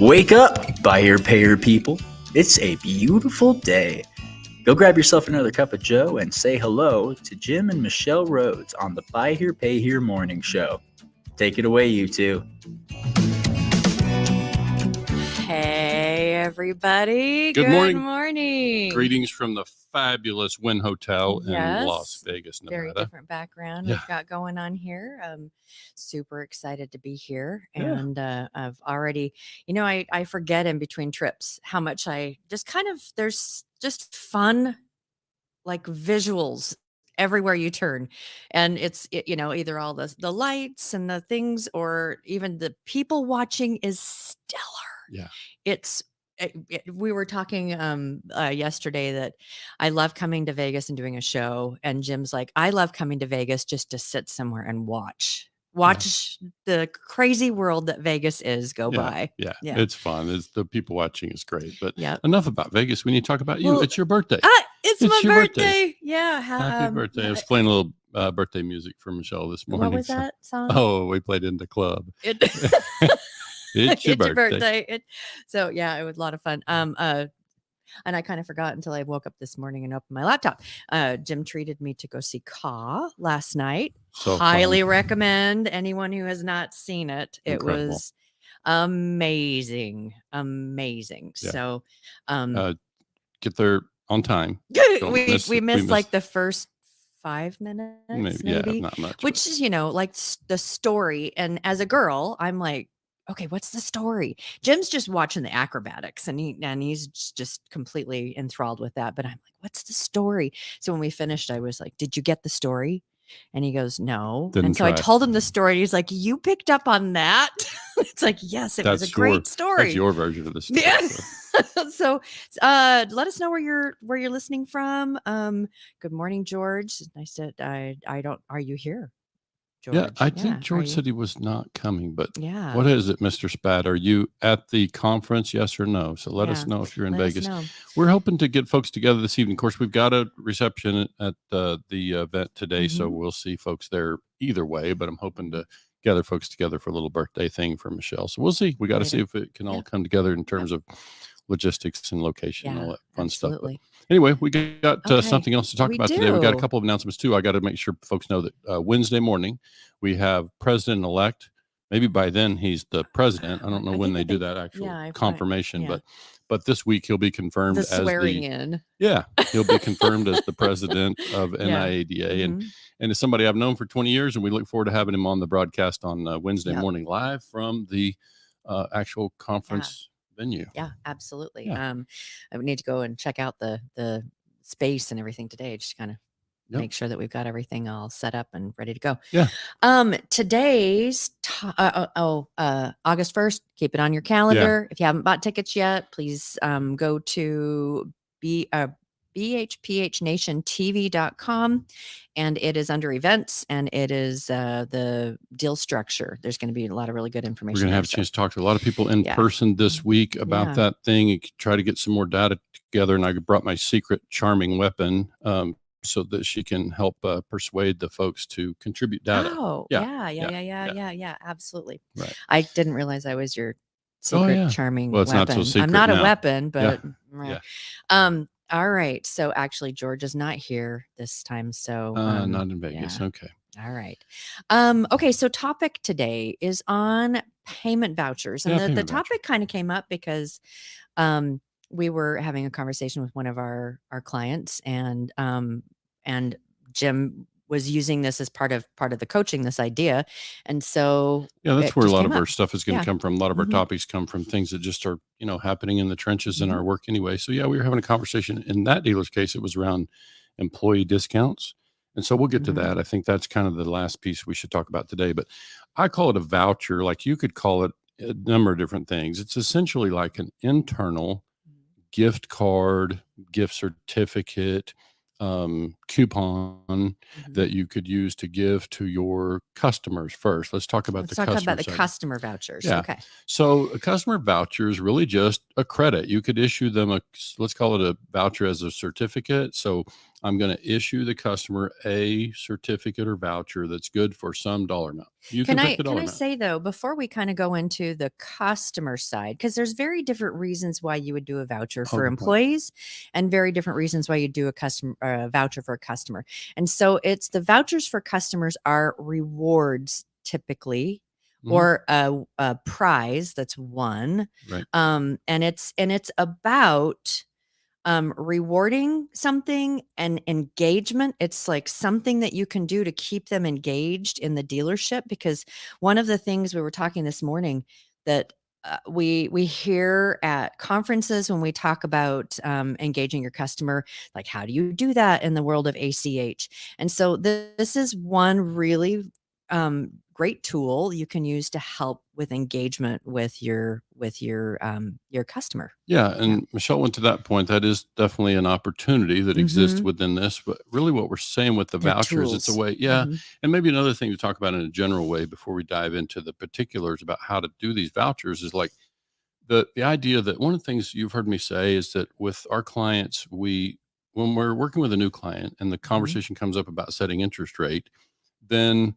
Wake up, buyer payer people. It's a beautiful day. Go grab yourself another cup of joe and say hello to Jim and Michelle Rhodes on the Buy Here Pay Here morning show. Take it away, you two. Hey, everybody. Good morning. Morning. Greetings from the fabulous Wynn Hotel in Yes. Las Vegas, Nevada. Very different background Yeah. we've got going on here. I'm super excited to be here. Yeah. And I've already, I forget in between trips how much I just there's just fun, like visuals everywhere you turn. And it's, either all the lights and the things, or even the people watching is stellar. Yeah. We were talking yesterday that I love coming to Vegas and doing a show, and Jim's like, I love coming to Vegas just to sit somewhere and watch the crazy world that Vegas is go by. Yeah, it's fun. The people watching is great. But Yep. enough about Vegas. We need to talk about you. It's your birthday. It's my your birthday. Yeah. Happy birthday. I was playing a little birthday music for Michelle this morning. What was that song? Oh, we played in the club. It's your birthday. So yeah, it was a lot of fun. And I kind of forgot until I woke up this morning and opened my laptop. Jim treated me to go see Ka last night. So highly recommend anyone who has not seen it. Incredible. It was amazing. Yeah. So get there on time. we missed like the first 5 minutes, maybe. Yeah, not much. Which is, like the story. And as a girl, I'm like, okay, what's the story? Jim's just watching the acrobatics and he's just completely enthralled with that. But I'm like, what's the story? So when we finished, I was like, did you get the story? And he goes, no. I told him the story. He's like, you picked up on that? It's like, yes, it was a great story. That's your version of the story. Yeah. So let us know where you're listening from. Good morning, George. It's nice to are you here? George. Yeah, I think George said he was not coming, but yeah. What is it, Mr. Spat? Are you at the conference? Yes or no? So let us know if you're in Vegas. We're hoping to get folks together this evening. Of course, we've got a reception at the event today, so we'll see folks there either way, but I'm hoping to gather folks together for a little birthday thing for Michelle. So we'll see. We got to see if it can all come together in terms of logistics and location and all that fun stuff. But anyway, we got something else to talk about today. We got a couple of announcements too. I got to make sure folks know that Wednesday morning we have President-elect. Maybe by then he's the president. I don't know when they do that actual confirmation, but this week he'll be confirmed as swearing in. Yeah, he'll be confirmed as the president of NIADA, and it's somebody I've known for 20 years, and we look forward to having him on the broadcast on Wednesday morning live from the actual conference venue. Yeah, absolutely. I would need to go and check out the space and everything today. Just kind of make sure that we've got everything all set up and ready to go. Yeah. Today's August 1st. Keep it on your calendar. If you haven't bought tickets yet, please go to BHPHNationTV.com, and it is under events, and it is the deal structure. There's going to be a lot of really good information. We're going to have a chance to talk to a lot of people in person this week about that thing and try to get some more data together. And I brought my secret charming weapon so that she can help persuade the folks to contribute data. Oh, yeah, absolutely. Right. I didn't realize I was your secret charming weapon. It's not so secret I'm not now. a weapon, but all right. So actually, George is not here this time. So not in Vegas. Yeah. Okay. All right. Okay. So topic today is on payment vouchers, and the topic kind of came up because we were having a conversation with one of our clients, and Jim was using this as part of the coaching, this idea. And so that's where a lot of our stuff is going to come from. A lot of our topics come from things that just are, happening in the trenches in our work anyway. So we were having a conversation. In that dealer's case, it was around employee discounts. And so we'll get to that. I think that's kind of the last piece we should talk about today, but I call it a voucher. Like you could call it a number of different things. It's essentially like an internal gift card, gift certificate, coupon that you could use to give to your customers first. Let's talk about the customer vouchers. Yeah. Okay. So a customer voucher is really just a credit. You could issue them let's call it a voucher as a certificate. So I'm going to issue the customer a certificate or voucher that's good for some dollar amount. You can pick the dollar Can I amount. say though, before we kind of go into the customer side, because there's very different reasons why you would do a voucher for Good point. employees, and very different reasons why you do a customer voucher for a customer. And so it's the vouchers for customers are rewards typically, or a prize that's won, Right. and it's about rewarding something and engagement. It's like something that you can do to keep them engaged in the dealership, because one of the things we were talking this morning that we hear at conferences when we talk about engaging your customer, like how do you do that in the world of ACH? And so this is one really great tool you can use to help with engagement with your customer. Yeah, and Michelle went to that point. That is definitely an opportunity that exists within this. But really, what we're saying with the vouchers, it's a way, and maybe another thing to talk about in a general way before we dive into the particulars about how to do these vouchers is like the idea that one of the things you've heard me say is that with our clients, when we're working with a new client and the conversation comes up about setting interest rate, then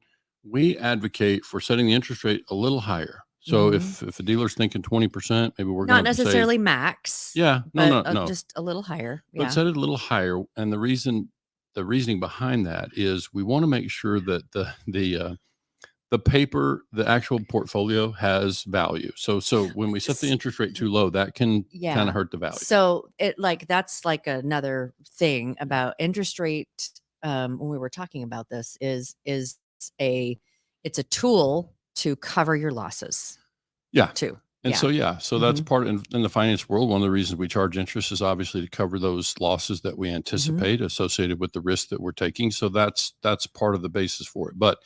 we advocate for setting the interest rate a little higher. So if a dealer's thinking 20%, maybe we're not going to say, necessarily max. yeah, but no, just a little higher. but set it a little higher. And the reasoning behind that is we want to make sure that the paper, the actual portfolio has value. So when we set the interest rate too low, that can kind of hurt the value. So that's like another thing about interest rate. When we were talking about this is it's a tool to cover your losses. Yeah. Too. And so that's part in the finance world. One of the reasons we charge interest is obviously to cover those losses that we anticipate associated with the risk that we're taking. So that's part of the basis for it. But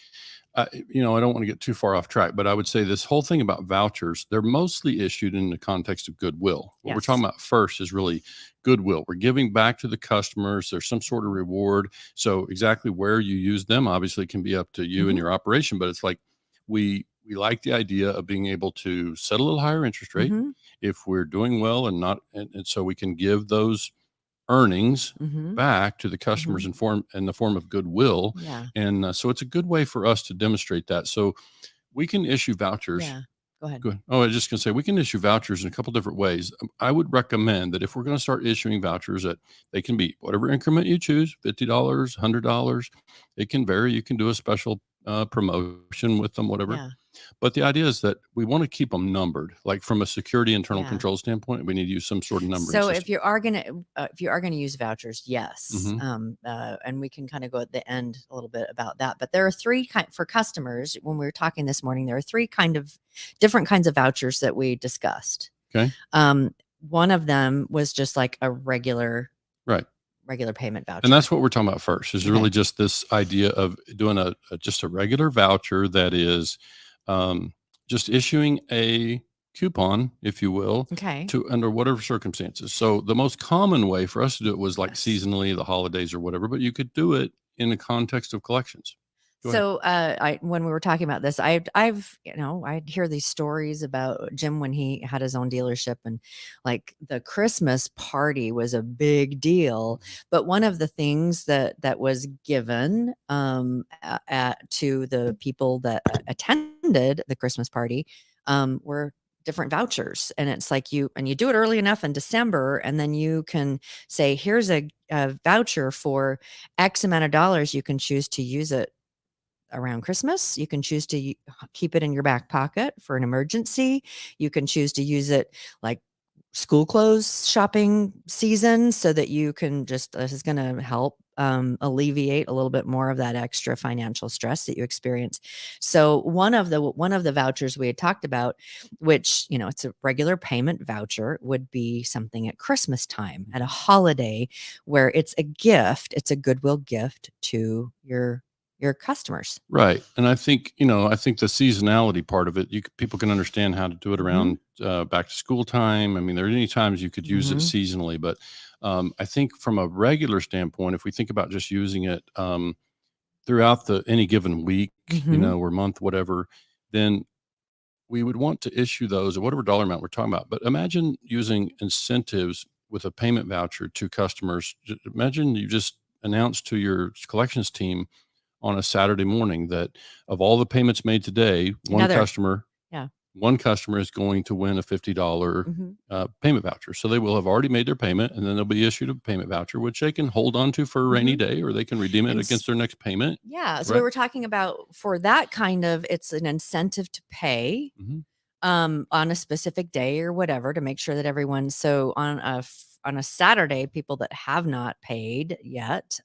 I don't want to get too far off track, but I would say this whole thing about vouchers, they're mostly issued in the context of goodwill. What we're talking about first is really goodwill. We're giving back to the customers. There's some sort of reward. So exactly where you use them obviously can be up to you and your operation, but it's like we like the idea of being able to set a little higher interest rate if we're doing well and so we can give those earnings back to the customers in the form of goodwill. And so it's a good way for us to demonstrate that. So we can issue vouchers. Go ahead. Oh, I was just going to say we can issue vouchers in a couple different ways. I would recommend that if we're going to start issuing vouchers, that they can be whatever increment you choose, $50, $100. It can vary. You can do a special promotion with them, whatever. But the idea is that we want to keep them numbered. Like from a security internal control standpoint, we need to use some sort of numbering So system. if you are gonna use vouchers, yes, and we can kind of go at the end a little bit about that. But there are three for customers. When we were talking this morning, there are three different kinds of vouchers that we discussed. Okay. One of them was just like a regular payment voucher. And that's what we're talking about first, is really just this idea of doing just a regular voucher that is just issuing a coupon, if you will, to under whatever circumstances. So the most common way for us to do it was like seasonally, the holidays or whatever, but you could do it in the context of collections. So when we were talking about this, I'd hear these stories about Jim when he had his own dealership, and like the Christmas party was a big deal. But one of the things that was given to the people that attended the Christmas party were different vouchers. And it's like you do it early enough in December, and then you can say, here's a voucher for X amount of dollars. You can choose to use it around Christmas. You can choose to keep it in your back pocket for an emergency. You can choose to use it like school clothes shopping season, so that you can this is going to help alleviate a little bit more of that extra financial stress that you experience. So one of the vouchers we had talked about, which, it's a regular payment voucher, would be something at Christmas time, at a holiday, where it's a gift. It's a goodwill gift to your customers. Right. And I think the seasonality part of it, people can understand how to do it around back to school time. I mean, there are any times you could use it seasonally, but I think from a regular standpoint, if we think about just using it throughout any given week, or month, whatever, then we would want to issue those at whatever dollar amount we're talking about. But imagine using incentives with a payment voucher to customers. Imagine you just announce to your collections team on a Saturday morning that of all the payments made today, one customer is going to win a $50 payment voucher. So they will have already made their payment, and then they'll be issued a payment voucher, which they can hold on to for a rainy day, or they can redeem it against their next payment. Yeah. So we were talking about for that kind of, it's an incentive to pay on a specific day or whatever to make sure that everyone's on a Saturday, people that have not paid yet,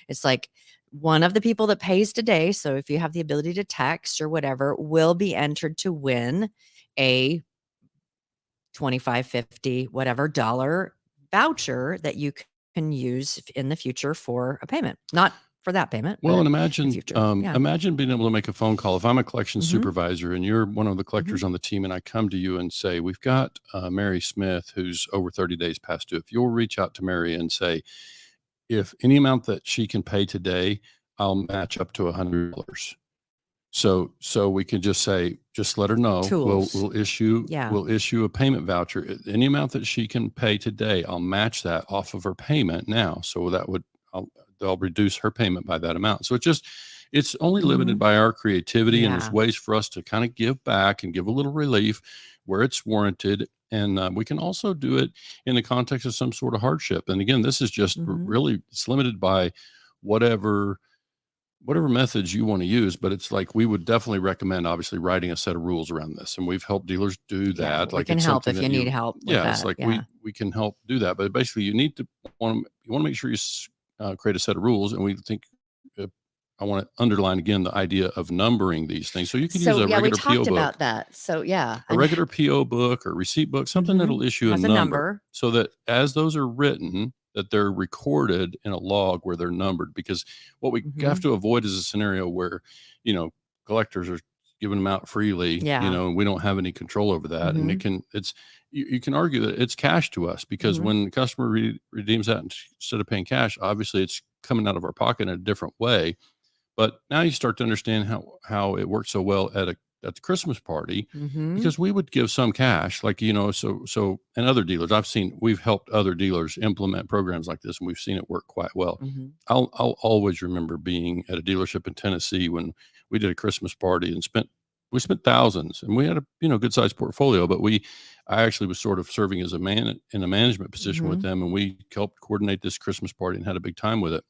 it's like one of the people that pays today. So if you have the ability to text or whatever, will be entered to win a 25, 50, whatever dollar voucher that you can use in the future for a payment, not for that payment. Well, and imagine being able to make a phone call. If I'm a collections supervisor and you're one of the collectors on the team, and I come to you and say, we've got Mary Smith, who's over 30 days past due. If you'll reach out to Mary and say, if any amount that she can pay today, I'll match up to $100. So we can just say, just let her know. We'll issue a payment voucher. Any amount that she can pay today, I'll match that off of her payment now. So they'll reduce her payment by that amount. So it's only limited by our creativity, and there's ways for us to kind of give back and give a little relief where it's warranted. And we can also do it in the context of some sort of hardship. And again, this is just really, it's limited by whatever methods you want to use, but it's like, we would definitely recommend obviously writing a set of rules around this. And we've helped dealers do that. We can help if you need help. It's like we can help do that, but basically you want to make sure you create a set of rules. And we think, I want to underline again the idea of numbering these things. So you can use a regular PO book. About that. So a regular PO book or receipt book, something that'll issue a number, so that as those are written, that they're recorded in a log where they're numbered. Because what we have to avoid is a scenario where, collectors are giving them out freely, and we don't have any control over that. And you can argue that it's cash to us, because when the customer redeems that, instead of paying cash, obviously it's coming out of our pocket in a different way. But now you start to understand how it works so well at the Christmas party, because we would give some cash, like, so, and other dealers we've helped other dealers implement programs like this, and we've seen it work quite well. I'll always remember being at a dealership in Tennessee when we did a Christmas party and we spent thousands, and we had a, good sized portfolio, but I actually was sort of serving as in a management position with them, and we helped coordinate this Christmas party and had a big time with it.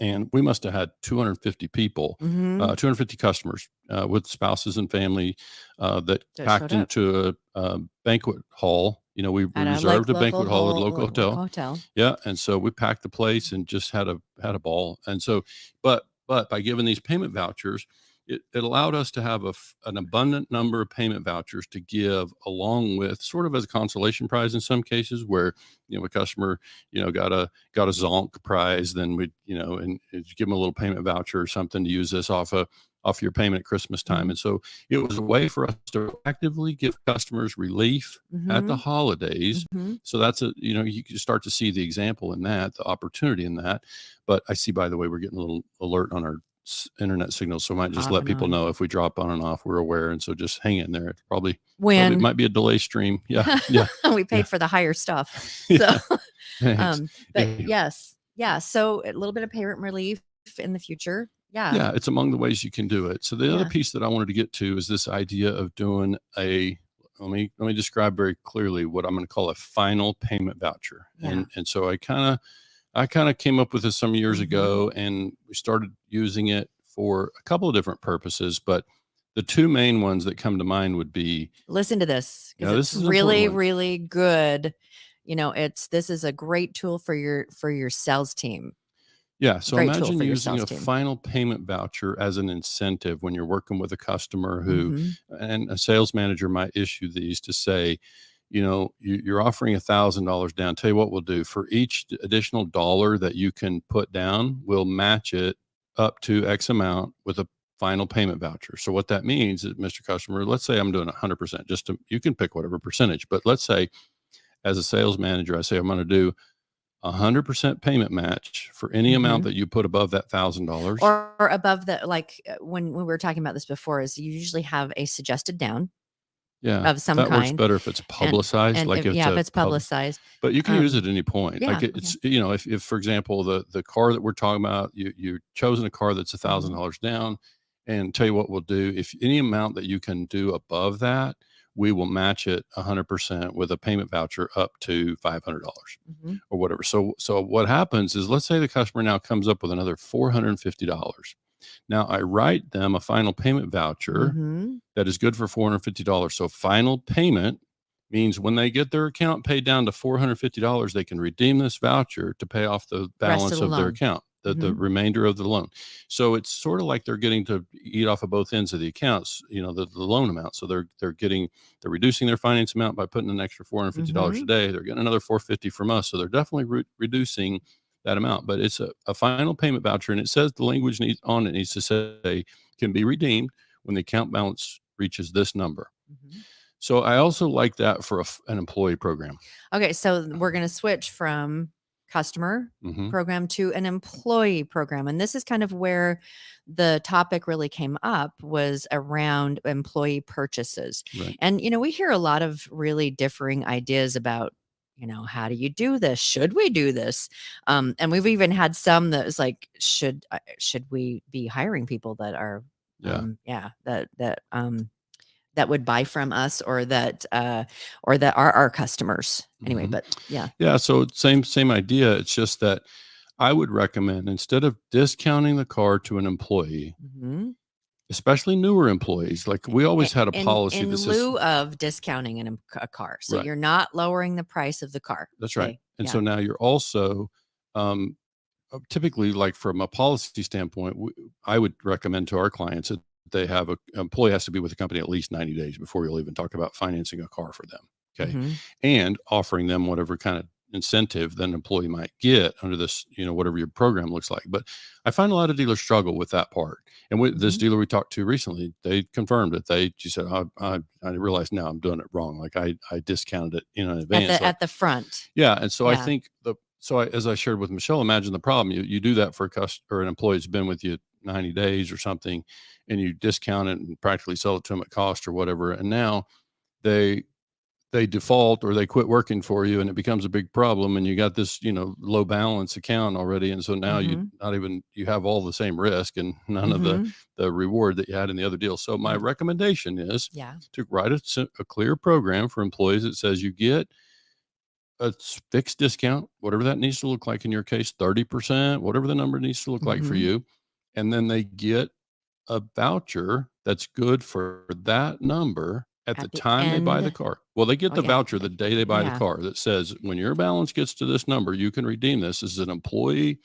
And we must have had 250 people, 250 customers with spouses and family that packed into a banquet hall. We reserved a banquet hall at a local hotel. Yeah. And so we packed the place and just had a ball. And so, but by giving these payment vouchers, it allowed us to have an abundant number of payment vouchers to give, along with sort of as a consolation prize in some cases, where a customer got a zonk prize, then we and give them a little payment voucher or something to use this off your payment at Christmas time. And so it was a way for us to actively give customers relief at the holidays. So that's you can start to see the example in that, the opportunity in that. But I see, by the way, we're getting a little alert on our internet signals, so I might just let people know if we drop on and off, we're aware. And so just hang in there. It probably might be a delay stream. Yeah. We paid for the higher stuff. So but yes. Yeah. So a little bit of payment relief in the future. Yeah, it's among the ways you can do it. So the other piece that I wanted to get to is this idea of doing let me describe very clearly what I'm going to call a final payment voucher. And so I kind of came up with this some years ago, and we started using it for a couple of different purposes. But the two main ones that come to mind would be, listen to this, because it's really, really good. This is a great tool for your sales team. Yeah. So imagine using a final payment voucher as an incentive when you're working with a customer and a sales manager might issue these to say, you're offering $1,000 down. Tell you what we'll do: for each additional dollar that you can put down, we'll match it up to X amount with a final payment voucher. So what that means is, Mr. Customer, let's say I'm doing 100%, you can pick whatever percentage, but let's say as a sales manager, I say I'm going to do 100% payment match for any amount that you put above that $1,000 or above the, like when we were talking about this before, is you usually have a suggested down. of some that kind. works better if it's publicized, and like if it's publicized. But you can use it at any point. Yeah, Like it's, if for example, the car that we're talking about, you've chosen a car that's $1,000 down, and tell you what we'll do. If any amount that you can do above that, we will match it 100% with a payment voucher up to $500 or whatever. So what happens is, let's say the customer now comes up with another $450. Now I write them a final payment voucher that is good for $450. So final payment means when they get their account paid down to $450, they can redeem this voucher to pay off the balance of their account, the remainder of the loan. So it's sort of like they're getting to eat off of both ends of the accounts, the loan amount. So they're reducing their finance amount by putting an extra $450 a day. They're getting another $450 from us. So they're definitely reducing that amount, but it's a final payment voucher. And it says the language needs to say can be redeemed when the account balance reaches this number. So I also like that for an employee program. Okay. So we're going to switch from customer program to an employee program. And this is kind of where the topic really came up, was around employee purchases. Right. And, we hear a lot of really differing ideas about, how do you do this? Should we do this? And we've even had some that was like, should we be hiring people that are, that would buy from us, or that are our customers anyway. But yeah. So same idea. It's just that I would recommend, instead of discounting the car to an employee, especially newer employees, like we always had a policy in lieu of discounting a car. So you're not lowering the price of the car. That's right. And so now you're also, typically, like from a policy standpoint, I would recommend to our clients that they have an employee has to be with the company at least 90 days before you'll even talk about financing a car for them. Okay. And offering them whatever kind of incentive that an employee might get under this, whatever your program looks like. But I find a lot of dealers struggle with that part. And with this dealer we talked to recently, they confirmed it. She said, I realize now I'm doing it wrong. Like I discounted it in advance. At the front. Yeah. And so I think as I shared with Michelle, imagine the problem. You do that for a customer or an employee who's been with you 90 days or something, and you discount it and practically sell it to them at cost or whatever. And now they default or they quit working for you, and it becomes a big problem. And you got this, low balance account already. And so now you have all the same risk and none of the reward that you had in the other deal. So my recommendation is to write a clear program for employees that says you get a fixed discount, whatever that needs to look like in your case, 30%, whatever the number needs to look like for you. And then they get a voucher that's good for that number at the time they buy the car. Well, they get the voucher the day they buy the car that says, when your balance gets to this number, you can redeem this. This is an employee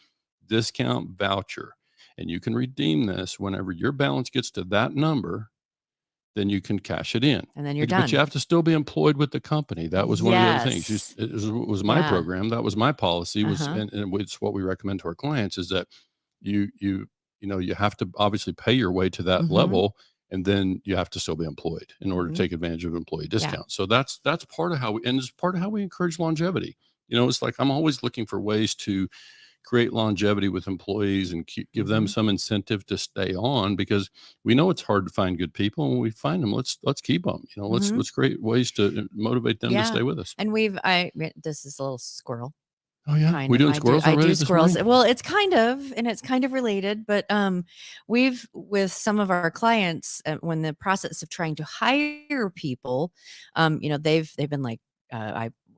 discount voucher. And you can redeem this whenever your balance gets to that number, then you can cash it in. And then you're done. But you have to still be employed with the company. That was one of the other things. It was my program. That was my policy. And it's what we recommend to our clients, is that you have to obviously pay your way to that level, and then you have to still be employed in order to take advantage of employee discounts. So that's part of it's part of how we encourage longevity. It's like, I'm always looking for ways to create longevity with employees and give them some incentive to stay on, because we know it's hard to find good people. And when we find them, let's keep them, let's create ways to motivate them to stay with us. And this is a little squirrel. Oh yeah, we doing squirrels already? I do squirrels. Well, it's kind of related, but we've, with some of our clients, when the process of trying to hire people, they've been like,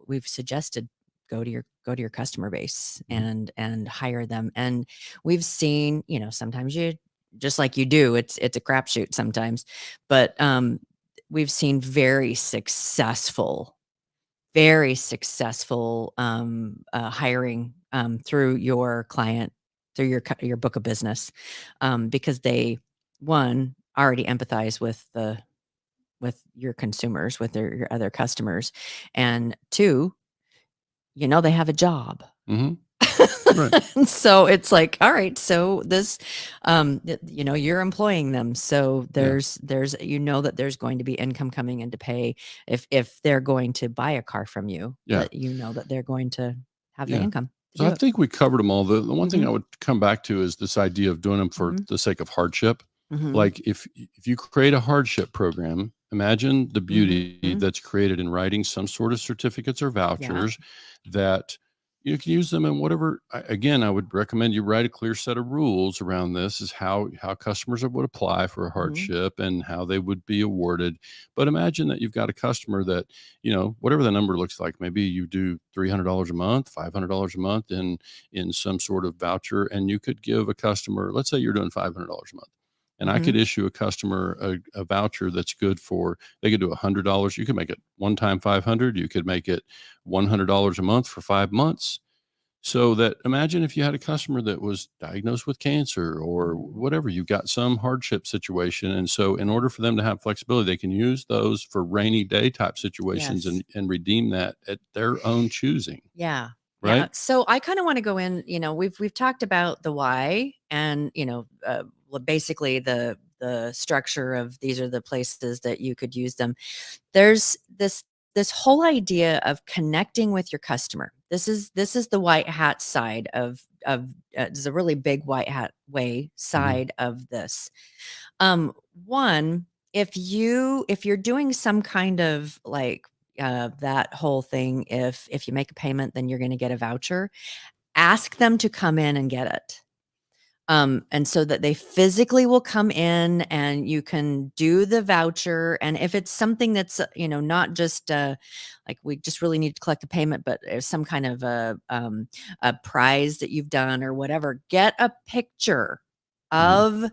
we've suggested go to your customer base and hire them, and we've seen, sometimes you, just like you do, it's a crapshoot sometimes, but we've seen very successful hiring through your client, through your book of business, because they, one, already empathize with your consumers, with your other customers, and two, they have a job. Right. So it's like, all right, so this, you're employing them. So there's that there's going to be income coming in to pay if they're going to buy a car from you, that that they're going to have the income. So I think we covered them all. The one thing I would come back to is this idea of doing them for the sake of hardship. Like if you create a hardship program, imagine the beauty Mhm. that's created in writing some sort of certificates or Yeah. vouchers that you can use them in whatever. Again, I would recommend you write a clear set of rules around this, is how customers would apply for a Mhm. hardship and how they would be awarded. But imagine that you've got a customer that, whatever the number looks like, maybe you do $300 a month, $500 a month in some sort of voucher, and you could give a customer, let's say you're doing $500 a month. And I could Mhm. issue a customer a voucher that's good for, they could do $100. You could make it one time 500. You could make it $100 a month for 5 months. So that, imagine if you had a customer that was diagnosed with cancer or whatever, you've got some hardship situation. And so in order for them to have flexibility, they can use those for rainy day type situations Yes. and redeem that at their own choosing. Yeah. Yeah. Right. So I kind of want to go in, we've talked about the why and, basically the structure of these are the places that you could use them. There's this whole idea of connecting with your customer. This is the white hat side of there's a really big white hat way side of this. One, if you're doing some kind of like that whole thing, if you make a payment, then you're going to get a voucher. Ask them to come in and get it. And so that they physically will come in and you can do the voucher. And if it's something that's, not just like we just really need to collect the payment, but there's some kind of a prize that you've done or whatever, get a picture of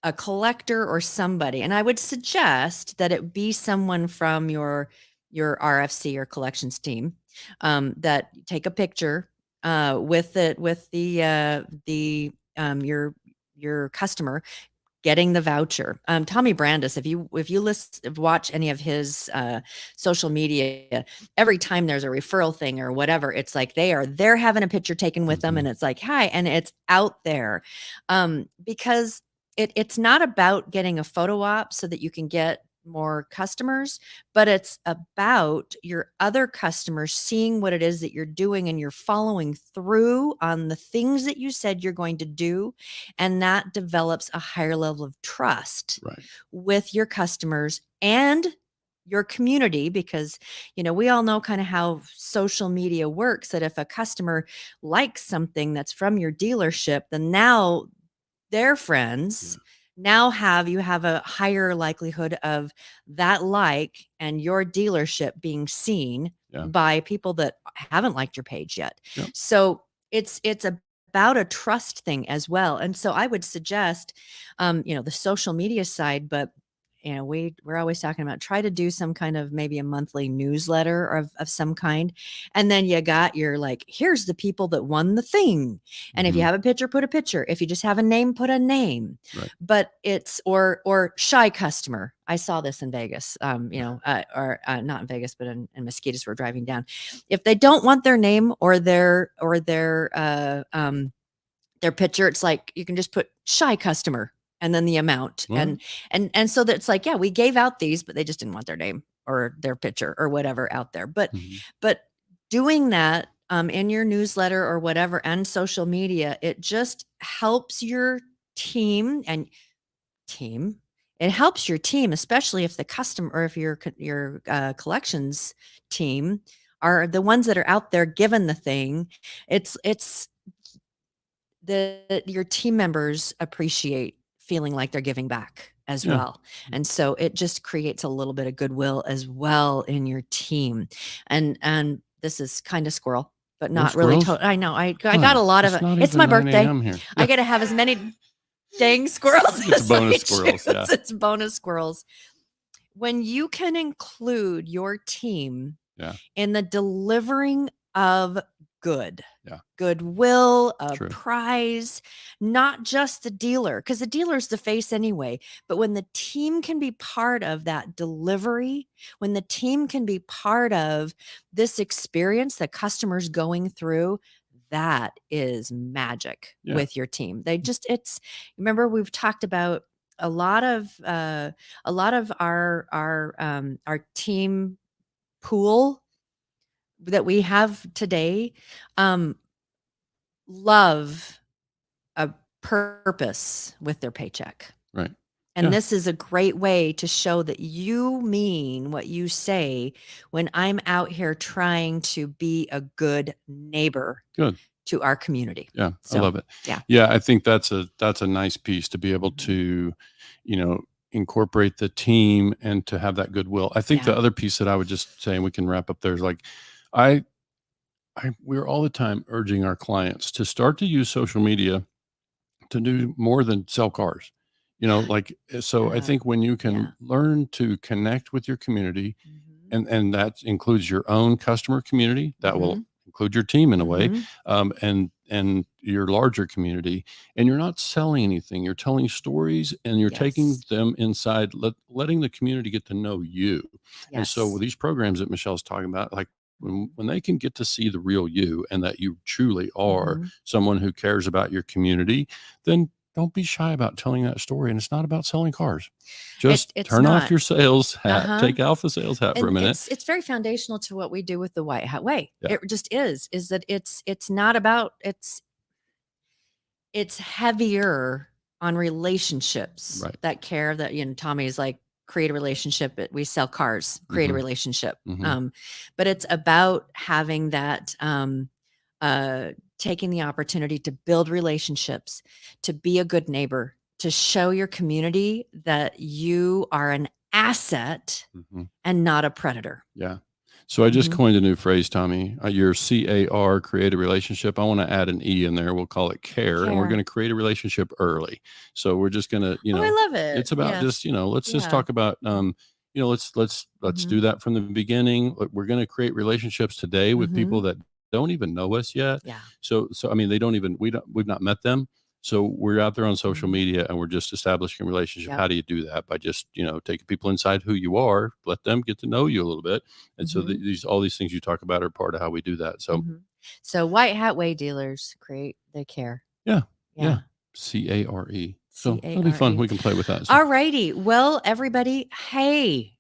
a collector or somebody. And I would suggest that it be someone from your RFC or collections team that take a picture with your customer getting the voucher. Tommy Brandis, if you watch any of his social media, every time there's a referral thing or whatever, it's like they're having a picture taken with them, and it's like, hi, and it's out there, because it's not about getting a photo op so that you can get more customers, but it's about your other customers seeing what it is that you're doing and you're following through on the things that you said you're going to do. And that develops a higher level of trust Right. with your customers and your community, because we all know kind of how social media works, that if a customer likes something that's from your dealership, then now their friends you have a higher likelihood of that like and your dealership being seen Yeah. by people that haven't liked your page yet. Yep. So it's about a trust thing as well. And so I would suggest the social media side, but we're always talking about try to do some kind of maybe a monthly newsletter of some kind. And then you got your like, here's the people that won the thing. And if you have a picture, put a picture. If you just have a name, put a name. Right. But it's or shy customer. I saw this in Vegas, or not in Vegas, but in Mosquitos. We're driving down. If they don't want their name or their picture, it's like you can just put shy customer and then the amount. Well, And so that's like, yeah, we gave out these, but they just didn't want their name or their picture or whatever out there. But doing that in your newsletter or whatever and social media, it just helps your team and team. It helps your team, especially if the customer or if your collections team are the ones that are out there given the thing. It's your team members appreciate feeling like they're giving back as Yeah. well. And so it just creates a little bit of goodwill as well in your team. And this is kind of squirrel, but No not really. squirrels? I know. I got a lot of It's it. not It's even my 9 birthday. a.m. here. I got to have as many dang squirrels. It's as bonus I squirrels, choose. yeah. It's bonus squirrels. When you can include your team in the delivering of goodwill, a True. prize, not just the dealer, because the dealer's the face anyway. But when the team can be part of that delivery, when the team can be part of this experience that customers going through, that is magic with your team. Remember we've talked about a lot of our team pool that we have today love a purpose with their paycheck. Right. And this is a great way to show that you mean what you say when I'm out here trying to be a good neighbor to our community. Yeah, so, I love it. Yeah. Yeah, I think that's a nice piece to be able to, incorporate the team and to have that goodwill. I think the other piece that I would just say, and we can wrap up there, is like, we're all the time urging our clients to start to use social media to do more than sell cars. So I think when you can learn to connect with your community, and that includes your own customer community, that will include your team in a way, and your larger community, and you're not selling anything, you're telling stories, and you're taking them inside, letting the community get to know you. And so with these programs that Michelle's talking about, like, when they can get to see the real you, and that you truly are someone who cares about your community, then don't be shy about telling that story. And it's not about selling cars. Just turn off your sales hat, take off the sales hat for a minute. It's very foundational to what we do with the White Hat Way. It just is that it's not about, it's heavier on relationships that care, that, Tommy is like, create a relationship. We sell cars, create a relationship. But it's about having that, taking the opportunity to build relationships, to be a good neighbor, to show your community that you are an asset and not a predator. Yeah. So I just coined a new phrase, Tommy. Your CAR, create a relationship. I want to add an E in there. We'll call it care. And we're going to create a relationship early. So we're just going to, I love it. It's about just, let's just talk about, let's do that from the beginning. We're going to create relationships today with people that don't even know us yet. Yeah. So I mean, we've not met them. So we're out there on social media, and we're just establishing a relationship. How do you do that? By just, taking people inside who you are, let them get to know you a little bit. And so all these things you talk about are part of how we do that. So, so White Hat Way dealers they care. Yeah. CARE. So it'll be fun. We can play with that. So. All righty. Well, everybody, hey,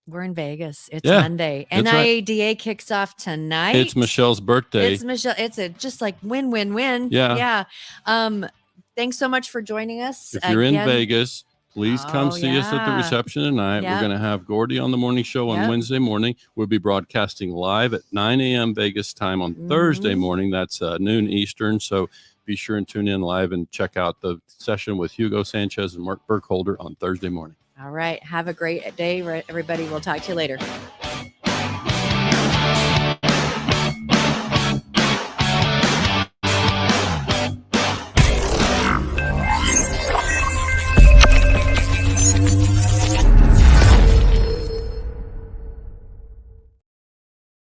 we're in Vegas. It's Monday. NIADA kicks off tonight. It's Michelle's birthday. It's Michelle. It's just like win-win-win. Yeah. Thanks so much for joining us. If you're in Vegas, please come see us at the reception tonight. We're going to have Gordy on the morning show on Wednesday morning. We'll be broadcasting live at 9 a.m. Vegas time on Thursday morning. That's noon Eastern. So be sure and tune in live and check out the session with Hugo Sanchez and Mark Burkholder on Thursday morning. All right. Have a great day, everybody. We'll talk to you later.